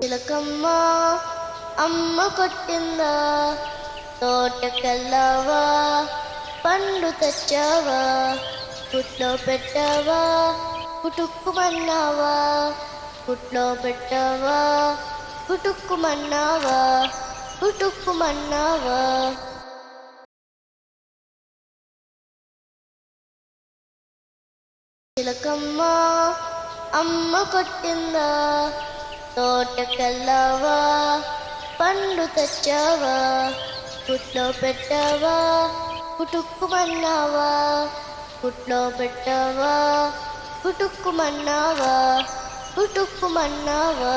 చిలకమ్మ అమ్మ కొట్టిందా, తోటకెళ్ళావా, పండు తెచ్చావా, పుట్లో పెట్టావా, పుటుక్కుమన్నావా, పుట్లో పెట్టావా, పుటుక్కుమన్నావా, పుటుక్కుమన్నావా. చిలకమ్మ అమ్మ కొట్టిందా, తోటకెళ్ళావా, పండు తెచ్చావా, పుట్లో పెట్టావా, పుటుక్కుమన్నావా, పుట్లో పెట్టావా, పుటుక్కుమన్నావా, పుటుక్కుమన్నావా.